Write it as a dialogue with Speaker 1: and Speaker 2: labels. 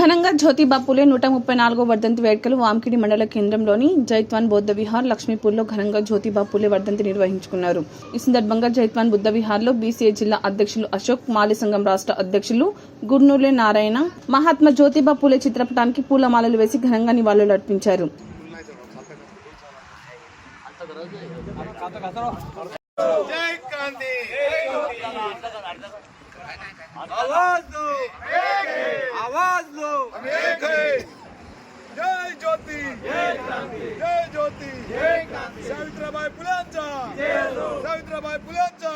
Speaker 1: ఘనంగా జ్యోతిబా పూలే 134వ వర్ధంతి వేడుకలు వాంకిడి మండల కేంద్రంలోని జైత్వాన్ బౌద్ధ విహార్ లక్ష్మీపూర్లో ఘనంగా జ్యోతిబా పూలే వర్ధంతి నిర్వహించుకున్నారు. ఈ సందర్భంగా జైత్వాన్ బుద్ధ విహార్లో బీసీఏ జిల్లా అధ్యక్షులు అశోక్, మాలి సంఘం రాష్ట్ర అధ్యక్షులు గుర్నూలే నారాయణ మహాత్మా జ్యోతిబా పూలే చిత్రపటానికి పూలమాలలు వేసి ఘనంగా నివాళులర్పించారు.
Speaker 2: आवाज दो, आवाज दो, जय ज्योति, जय ज्योति, सावित्रीबाई फुलेंचा, सावित्रीबाई फुलेंचा.